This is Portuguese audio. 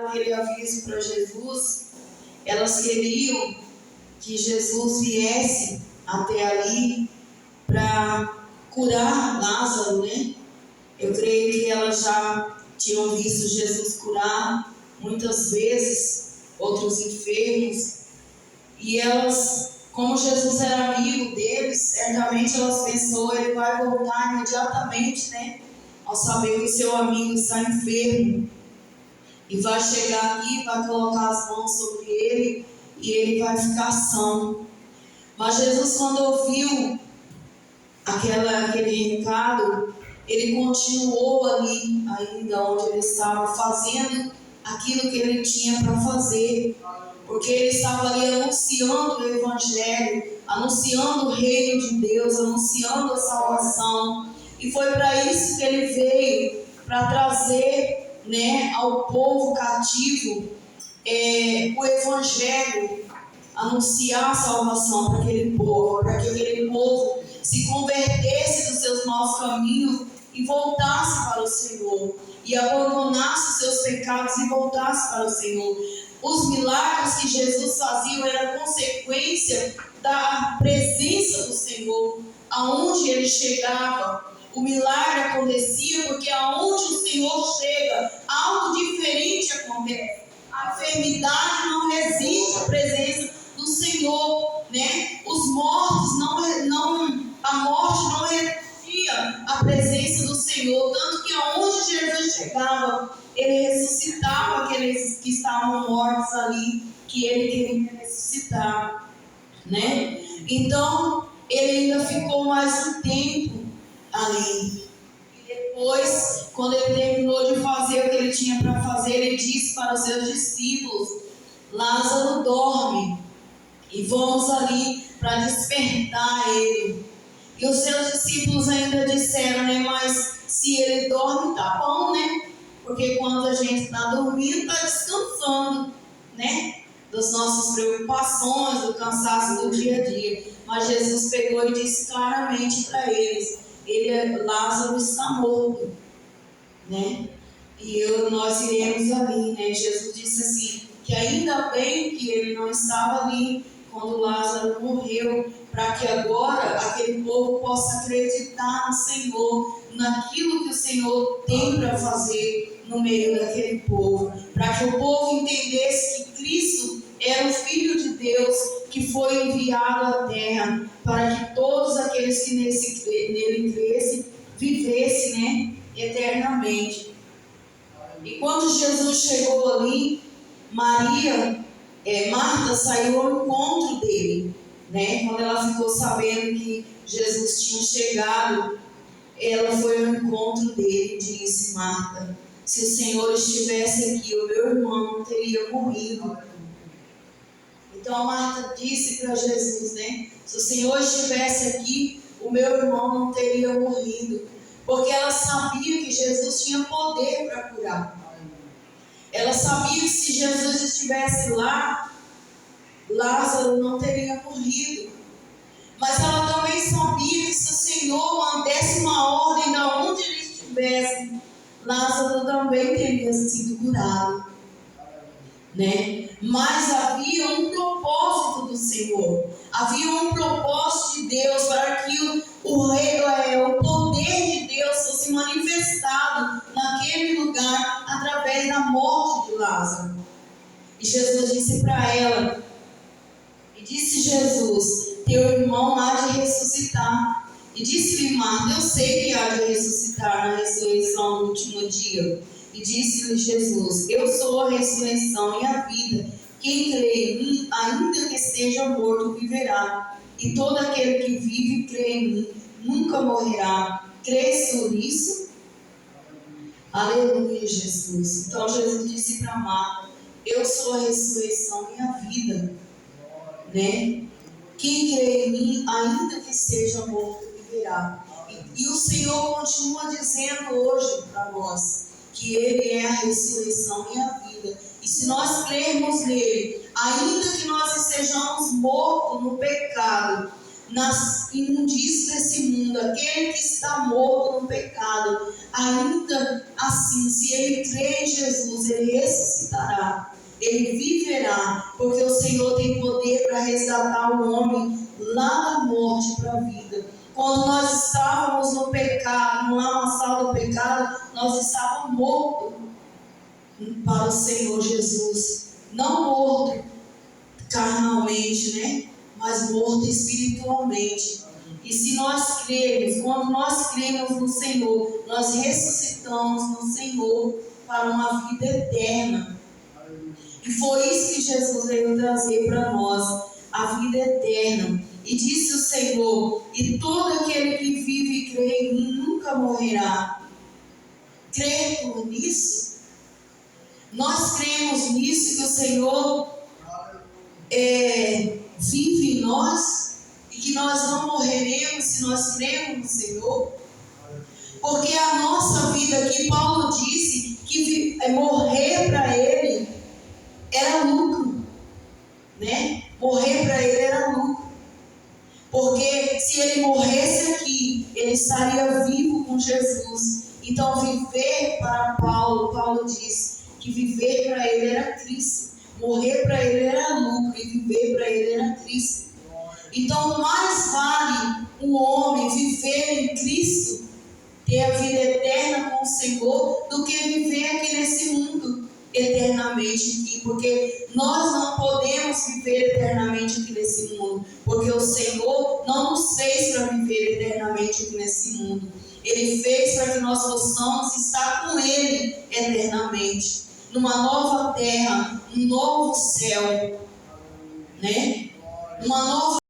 aquele aviso para Jesus, elas queriam que Jesus viesse até ali para curar Lázaro, né? Eu creio que elas já tinham visto Jesus curar muitas vezes outros enfermos, e elas, como Jesus era amigo deles, certamente elas pensou, ele vai voltar imediatamente, né? Ao saber que o seu amigo está enfermo, e vai chegar aqui, vai colocar as mãos sobre ele e ele vai ficar são. Mas Jesus, quando ouviu aquele recado, ele continuou ali, ainda onde ele estava, fazendo aquilo que ele tinha para fazer, porque ele estava ali anunciando o Evangelho, anunciando o reino de Deus, anunciando a salvação, e foi para isso que ele veio, para trazer, né, ao povo cativo o Evangelho, anunciar a salvação para aquele povo, para que aquele povo se convertesse dos seus maus caminhos e voltasse para o Senhor, e abandonasse os seus pecados e voltasse para o Senhor. Os milagres que Jesus fazia eram consequência da presença do Senhor, aonde ele chegava. O milagre acontecia porque aonde o Senhor chega, algo diferente acontece. A enfermidade não resiste à presença do Senhor, né? Os mortos a morte não resistia à presença do Senhor, tanto que aonde Jesus chegava, ele ressuscitava aqueles que estavam mortos ali, que ele queria ressuscitar, né? Então, ele ainda ficou mais um tempo ali. E depois, quando ele terminou de fazer o que ele tinha para fazer, ele disse para os seus discípulos: Lázaro dorme, e vamos ali para despertar ele. E os seus discípulos ainda disseram, né? Mas se ele dorme, tá bom, né? Porque quando a gente está dormindo, está descansando, né? Das nossas preocupações, do cansaço do dia a dia. Mas Jesus pegou e disse claramente para eles: Lázaro está morto, né? E nós iremos ali, né? Jesus disse assim, que ainda bem que ele não estava ali quando Lázaro morreu, para que agora aquele povo possa acreditar no Senhor, naquilo que o Senhor tem para fazer no meio daquele povo, para que o povo entendesse que Cristo era o Filho de Deus que foi enviado à terra, para que todos aqueles que nele crescem, vivessem, né, eternamente. E quando Jesus chegou ali, Marta saiu ao encontro dele, né? Quando ela ficou sabendo que Jesus tinha chegado, ela foi ao encontro dele e disse: Marta, se o Senhor estivesse aqui, o meu irmão não teria morrido. Então Marta disse para Jesus, né? Se o Senhor estivesse aqui, o meu irmão não teria morrido. Porque ela sabia que Jesus tinha poder para curar. Ela sabia que se Jesus estivesse lá, Lázaro não teria morrido. Mas ela também sabia que se o Senhor desse uma ordem de onde ele estivesse, Lázaro também teria sido curado, né? Mas havia um propósito do Senhor, havia um propósito de Deus para que o poder de Deus fosse manifestado naquele lugar através da morte de Lázaro. E Jesus disse para ela, e disse Jesus: teu irmão há de ressuscitar. E disse-lhe Marta: eu sei que há de ressuscitar na ressurreição no último dia. E disse-lhe Jesus: eu sou a ressurreição e a vida. Quem crê em mim, ainda que esteja morto, viverá. E todo aquele que vive e crê em mim, nunca morrerá. Crês por isso? Aleluia, Jesus. Então Jesus disse para Marta: eu sou a ressurreição e a vida, né? Quem crê em mim, ainda que esteja morto, viverá. E o Senhor continua dizendo hoje para nós que Ele é a ressurreição e a vida. E se nós crermos nele, ainda que nós estejamos mortos no pecado, nas imundícias desse mundo, aquele que está morto no pecado, ainda assim, se ele crê em Jesus, ele ressuscitará, ele viverá, porque o Senhor tem poder para resgatar o homem lá da morte para a vida. Quando nós estávamos no pecado, no lamaçal do pecado, nós estávamos mortos para o Senhor Jesus. Não morto carnalmente, né? Mas morto espiritualmente. E se nós cremos, quando nós cremos no Senhor, nós ressuscitamos no Senhor para uma vida eterna. E foi isso que Jesus veio trazer para nós, a vida eterna. E disse o Senhor: e todo aquele que vive e crê em mim nunca morrerá. Crê por nisso? Nós cremos nisso, que o Senhor vive em nós e que nós não morreremos se nós cremos no Senhor. Porque a nossa vida aqui, Paulo disse que morrer para ele era lucro, né? Morrer para ele era lucro. Porque se ele morresse aqui, ele estaria vivo com Jesus. Então viver para Paulo disse que viver para ele era Cristo. Morrer para ele era lucro e viver para ele era Cristo. Então mais vale um homem viver em Cristo, ter a vida eterna com o Senhor, do que viver aqui nesse mundo eternamente aqui, porque nós não podemos viver eternamente aqui nesse mundo, porque o Senhor não nos fez para viver eternamente aqui nesse mundo. Ele fez para que nós possamos estar com Ele eternamente, numa nova terra, um novo céu, né? Uma nova